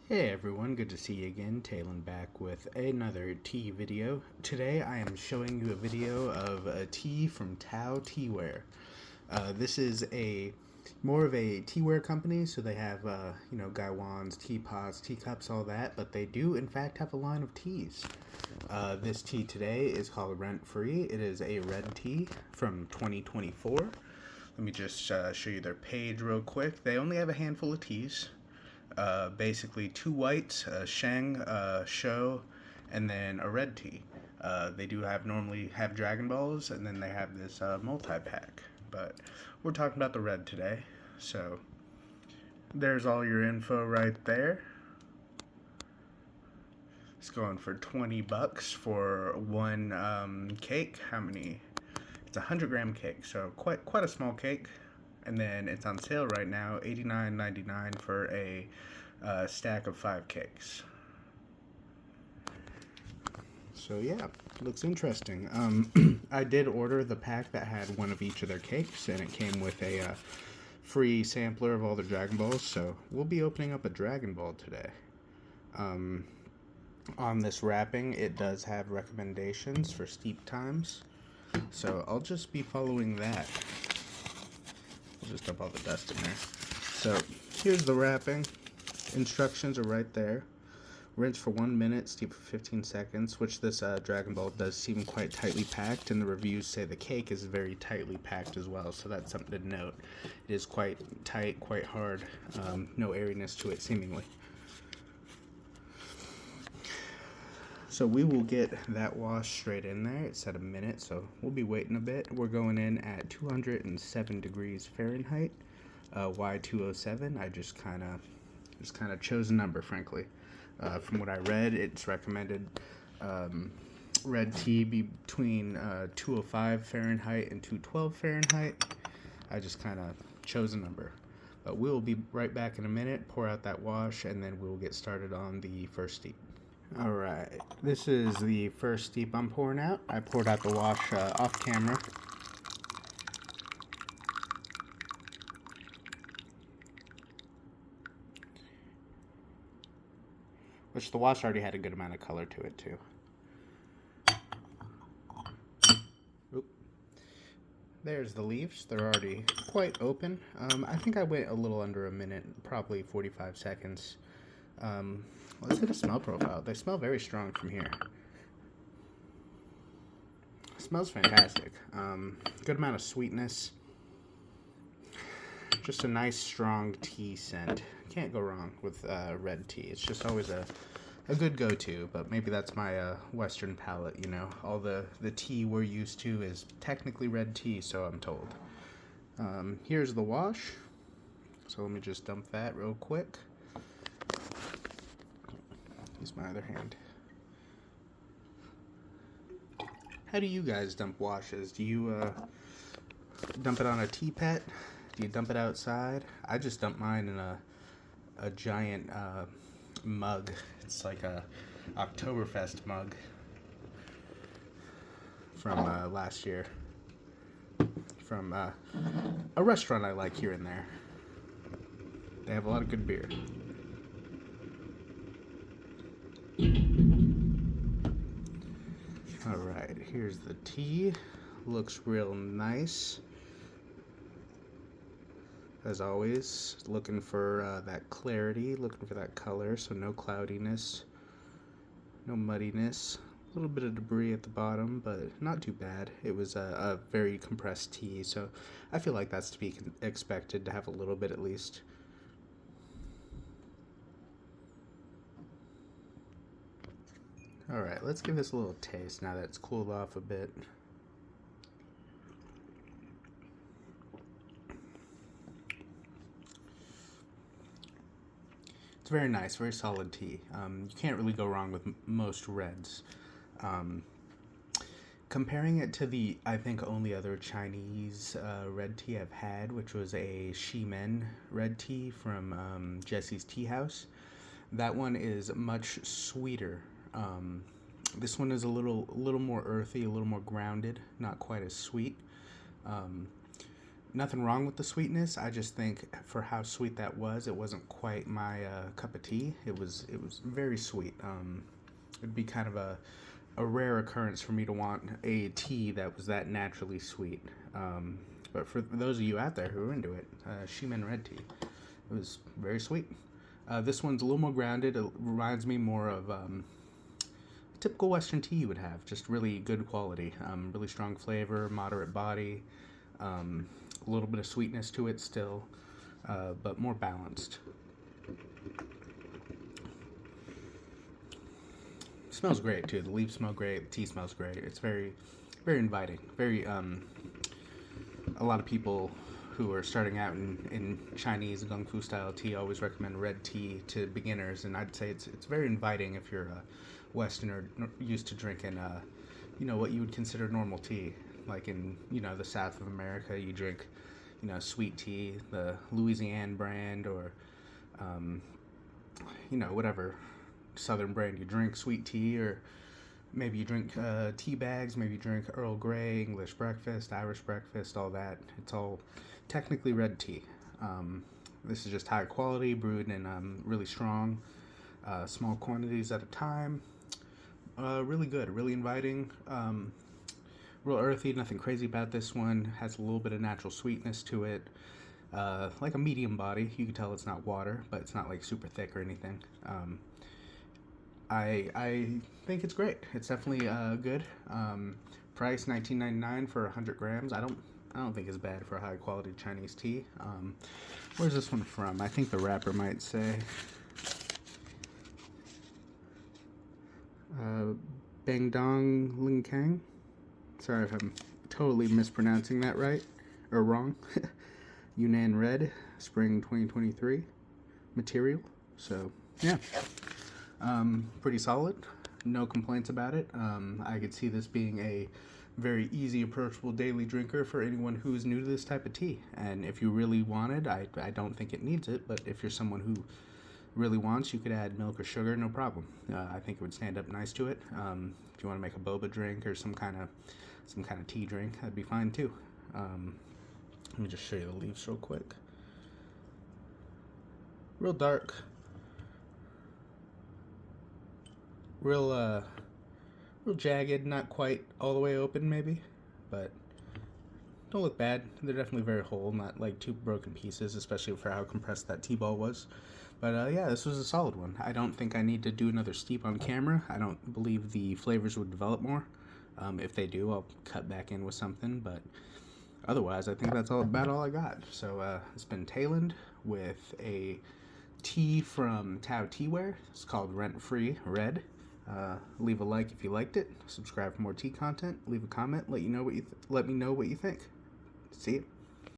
Hey everyone, good to see you again. Talon back with another tea video. Today I am showing you a video of a tea from Tao Teaware. This is more of a teaware company, so they have gaiwans, teapots, teacups, all that, but they do in fact have a line of teas. This tea today is called Rent Free. It is a red tea from 2024. Let me just show you their page real quick. They only have a handful of teas. Basically 2 whites, a Sheng, a Show, and then a red tea. They do normally have Dragon Balls, and then they have this multi-pack. But we're talking about the red today. So there's all your info right there. It's going for 20 bucks for one cake. How many? It's a 100-gram cake, so quite a small cake. And then it's on sale right now, $89.99 for a stack of 5 cakes. So yeah, looks interesting. I did order the pack that had one of each of their cakes, and it came with a free sampler of all the Dragon Balls, so we'll be opening up a Dragon Ball today. On this wrapping, it does have recommendations for steep times, so I'll just be following that. I'll just dump all the dust in there. So here's the wrapping. Instructions are right there. Rinse for 1 minute, steep for 15 seconds, which this Dragon Ball does seem quite tightly packed, and the reviews say the cake is very tightly packed as well, so that's something to note. It is quite tight, quite hard, no airiness to it seemingly. So we will get that wash straight in there. It's at a minute, so we'll be waiting a bit. We're going in at 207 degrees Fahrenheit, Y207. I just kind of chose a number, frankly. From what I read, it's recommended red tea be between 205 Fahrenheit and 212 Fahrenheit. I just kind of chose a number. But we'll be right back in a minute, pour out that wash, and then we'll get started on the first steep. Alright, this is the first steep I'm pouring out. I poured out the wash off camera. Which the wash already had a good amount of color to it too. Oop. There's the leaves. They're already quite open. I think I went a little under a minute, probably 45 seconds. Let's get a smell profile. They smell very strong from here. It smells fantastic. Good amount of sweetness. Just a nice, strong tea scent. Can't go wrong with red tea. It's just always a good go-to, but maybe that's my Western palate, you know. All the tea we're used to is technically red tea, so I'm told. Here's the wash. So let me just dump that real quick. Use my other hand. How do you guys dump washes? Do you dump it on a teapot? Do you dump it outside? I just dump mine in a giant mug. It's like a Oktoberfest mug from last year. From a restaurant I like here and there. They have a lot of good beer. Alright, here's the tea. Looks real nice. As always, looking for that clarity, looking for that color, so no cloudiness, no muddiness. A little bit of debris at the bottom, but not too bad. It was a very compressed tea, so I feel like that's to be expected, to have a little bit at least. Alright, let's give this a little taste now that it's cooled off a bit. It's very nice, very solid tea. You can't really go wrong with most reds. Comparing it to the, I think, only other Chinese red tea I've had, which was a Ximen red tea from Jesse's Tea House. That one is much sweeter. This one is a little more earthy, a little more grounded, not quite as sweet. Nothing wrong with the sweetness. I just think for how sweet that was, it wasn't quite my cup of tea. It was very sweet. It'd be kind of a rare occurrence for me to want a tea that was that naturally sweet. But for those of you out there who are into it, Shimen red tea, it was very sweet. This one's a little more grounded. It reminds me more of typical Western tea you would have. Just really good quality, really strong flavor, moderate body, a little bit of sweetness to it still, but more balanced. It smells great too. The leaves smell great. The tea smells great. It's very, very inviting. Very. A lot of people who are starting out in Chinese Kung Fu style tea always recommend red tea to beginners, and I'd say it's very inviting if you're a Westerner used to drinking, what you would consider normal tea. Like in the South of America, you drink, sweet tea, the Louisiana brand, or whatever Southern brand you drink, sweet tea, or maybe you drink tea bags, maybe you drink Earl Grey, English breakfast, Irish breakfast, all that. It's all technically red tea. This is just high quality, brewed in really strong, small quantities at a time. Really good, really inviting. Real earthy, nothing crazy about this one. Has a little bit of natural sweetness to it. Like a medium body. You can tell it's not water, but it's not like super thick or anything. I think it's great. It's definitely good. Price $19.99 for 100 grams. I don't think it's bad for a high quality Chinese tea. Where's this one from? I think the wrapper might say Bangdong Linkang. Sorry if I'm totally mispronouncing that right or wrong. Yunnan Red, Spring 2023 material. So yeah, pretty solid. No complaints about it. I could see this being a very easy, approachable daily drinker for anyone who's new to this type of tea. And if you really wanted, I don't think it needs it, but if you're someone who really wants, you could add milk or sugar, no problem. I think it would stand up nice to it. If you want to make a boba drink or some kind of tea drink, that'd be fine too. Let me just show you the leaves real quick. Real dark. Real jagged, not quite all the way open maybe, but don't look bad. They're definitely very whole, not like two broken pieces, especially for how compressed that tea ball was. But yeah, this was a solid one. I don't think I need to do another steep on camera. I don't believe the flavors would develop more. If they do, I'll cut back in with something, but otherwise, I think that's about all I got. So it's been Tayland with a tea from Tao Teaware. It's called Rent Free Red. Leave a like if you liked it. Subscribe for more tea content. Leave a comment. Let me know what you think. See you.